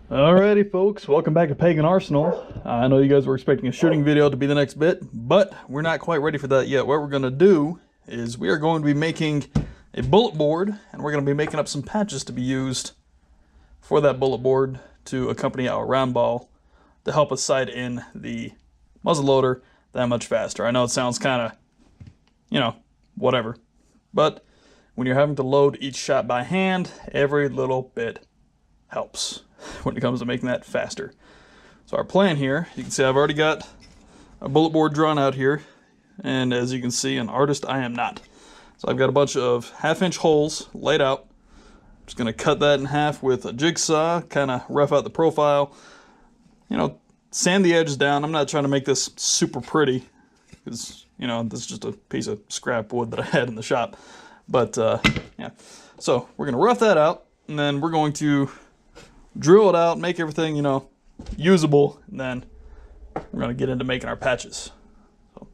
Alrighty folks, welcome back to Pagan Arsenal. I know you guys were expecting a shooting video to be the next bit, but we're not quite ready for that yet. What we're going to do is we are going to be making a bullet board, and we're going to be making up some patches to be used for that bullet board to accompany our round ball to help us sight in the muzzleloader that much faster. I know it sounds kind of, whatever, but when you're having to load each shot by hand, every little bit helps when it comes to making that faster. So our plan here, you can see I've already got a bullet board drawn out here, and as you can see, an artist I am not. So I've got a bunch of 1/2-inch holes laid out. I'm just going to cut that in half with a jigsaw, kind of rough out the profile, sand the edges down. I'm not trying to make this super pretty because, this is just a piece of scrap wood that I had in the shop. But, yeah. So we're going to rough that out, and then we're going to drill it out, make everything, usable, and then we're going to get into making our patches. So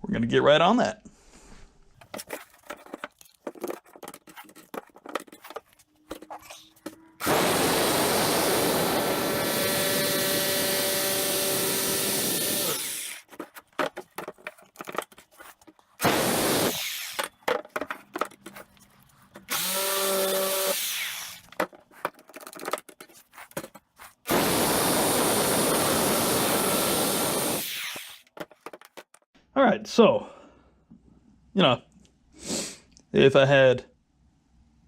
we're going to get right on that. Alright, so, if I had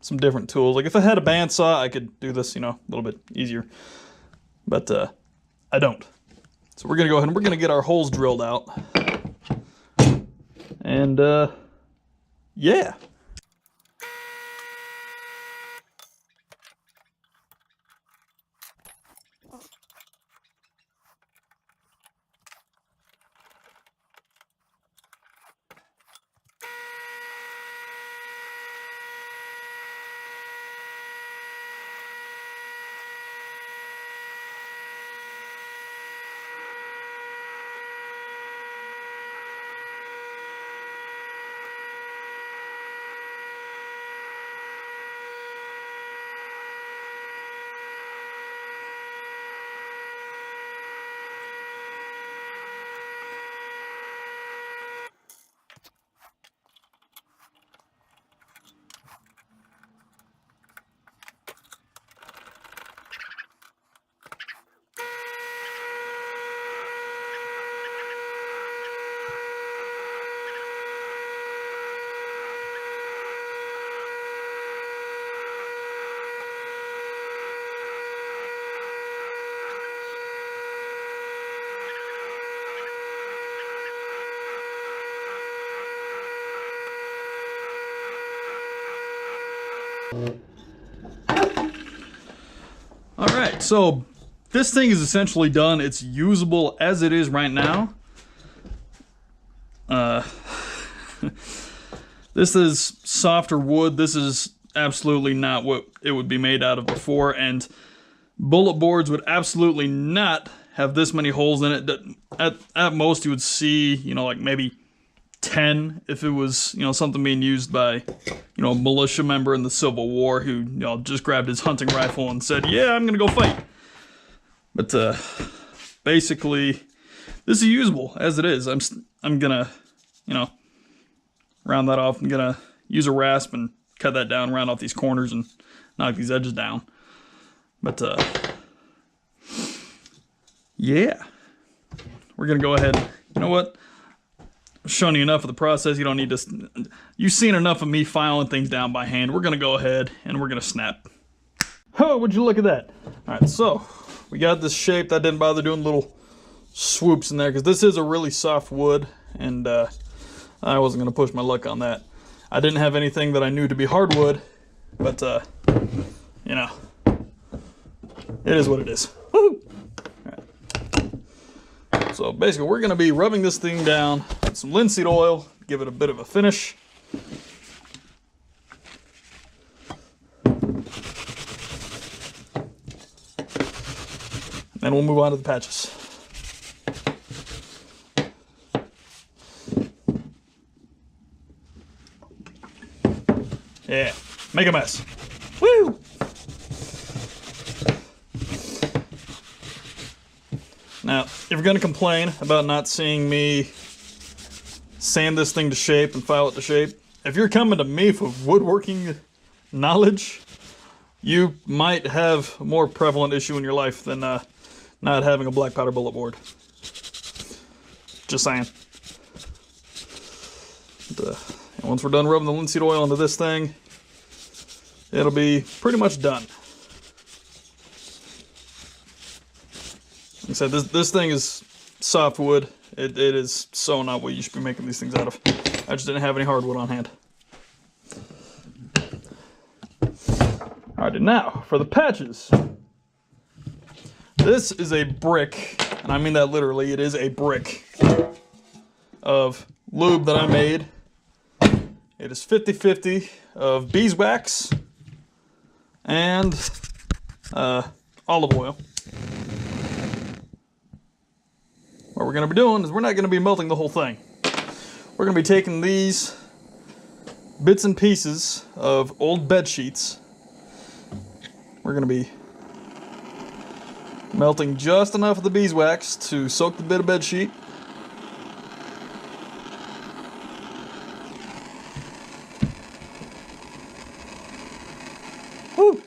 some different tools, like if I had a bandsaw, I could do this, a little bit easier. But I don't. So we're going to go ahead and we're going to get our holes drilled out. And, yeah. Alright, so this thing is essentially done. It's usable as it is right now. This is softer wood. This is absolutely not what it would be made out of before, and bullet boards would absolutely not have this many holes in it. At most you would see, like maybe 10 if it was, something being used by, a militia member in the Civil War who, just grabbed his hunting rifle and said, yeah, I'm gonna go fight. But basically, this is usable as it is. I'm gonna, round that off. I'm gonna use a rasp and cut that down, round off these corners and knock these edges down. But yeah, we're gonna go ahead. You know what? I've shown you enough of the process. You don't need to. You've seen enough of me filing things down by hand. We're gonna go ahead and we're gonna snap. Oh, would you look at that? All right, so we got this shape. I didn't bother doing little swoops in there because this is a really soft wood, and I wasn't gonna push my luck on that. I didn't have anything that I knew to be hardwood, but it is what it is. Woo! So basically we're going to be rubbing this thing down with some linseed oil, give it a bit of a finish. Then we'll move on to the patches. Yeah, make a mess. Woo! Now, if you're going to complain about not seeing me sand this thing to shape and file it to shape, if you're coming to me for woodworking knowledge, you might have a more prevalent issue in your life than not having a black powder bullet board. Just saying. And once we're done rubbing the linseed oil into this thing, it'll be pretty much done. Like I said, this thing is softwood. It is so not what you should be making these things out of. I just didn't have any hardwood on hand. Alrighty, now for the patches. This is a brick, and I mean that literally, it is a brick of lube that I made. It is 50-50 of beeswax and olive oil. What we're going to be doing is we're not going to be melting the whole thing. We're going to be taking these bits and pieces of old bed sheets. We're going to be melting just enough of the beeswax to soak the bit of bed sheet. Woo!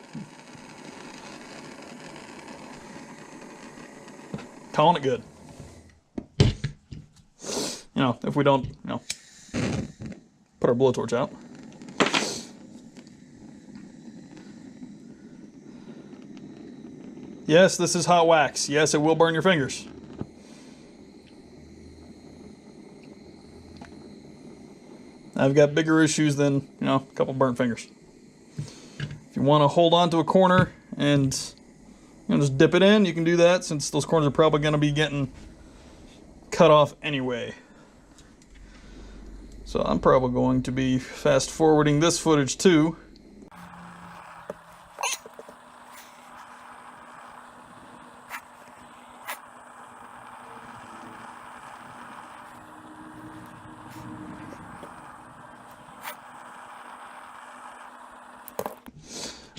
Calling it good. You know, if we don't, you know, put our blowtorch out. Yes, this is hot wax. Yes, it will burn your fingers. I've got bigger issues than, you know, a couple burnt fingers. If you want to hold on to a corner and, you know, just dip it in, you can do that, since those corners are probably going to be getting cut off anyway. So I'm probably going to be fast forwarding this footage too.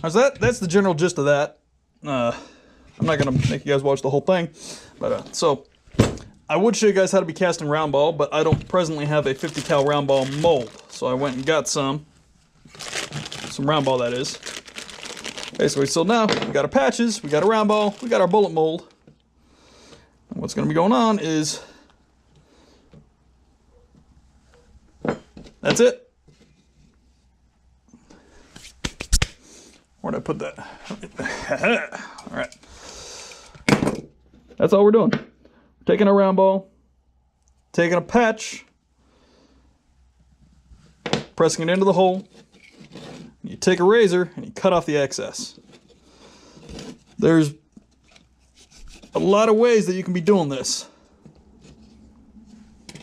So that's the general gist of that. I'm not going to make you guys watch the whole thing, but so I would show you guys how to be casting round ball, but I don't presently have a 50 cal round ball mold, so I went and got some round ball, that is. Basically, so now we got our patches, we got a round ball, we got our bullet mold. And what's going to be going on is that's it. Where'd I put that? All right. That's all we're doing. We're taking a round ball, taking a patch, pressing it into the hole. You take a razor and you cut off the excess. There's a lot of ways that you can be doing this.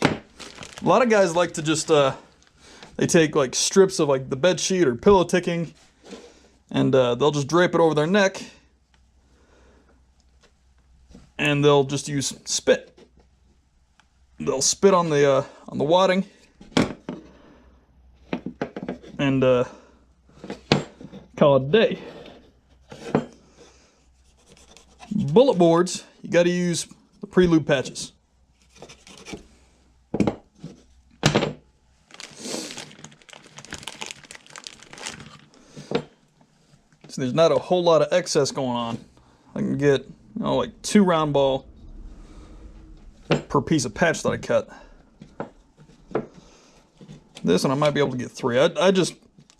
A lot of guys like to just, they take like strips of like the bed sheet or pillow ticking, and they'll just drape it over their neck, and they'll just use spit. They'll spit on the wadding, and call it a day. Bullet boards, you got to use the pre-lube patches. So there's not a whole lot of excess going on. I can get, you know, like 2 round ball per piece of patch that I cut. This one I might be able to get 3. I just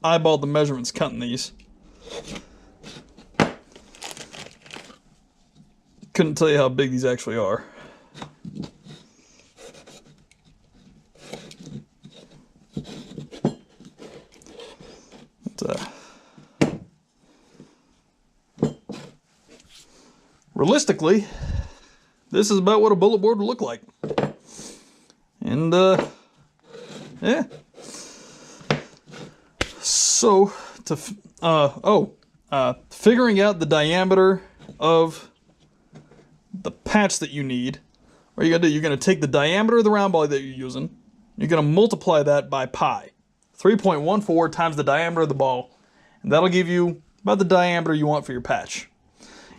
eyeballed the measurements cutting these. Couldn't tell you how big these actually are. But, realistically, this is about what a bullet board would look like. And, yeah. So, figuring out the diameter of the patch that you need, what you're going to do, you're going to take the diameter of the round ball that you're using, you're going to multiply that by pi. 3.14 times the diameter of the ball, and that'll give you about the diameter you want for your patch.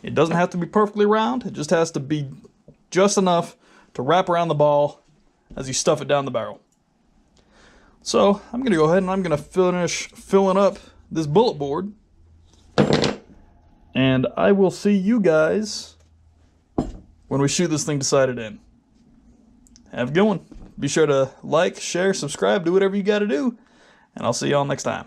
It doesn't have to be perfectly round, it just has to be just enough to wrap around the ball as you stuff it down the barrel. So I'm going to go ahead and I'm going to finish filling up this bullet board. And I will see you guys when we shoot this thing sighted in. Have a good one. Be sure to like, share, subscribe, do whatever you got to do. And I'll see y'all next time.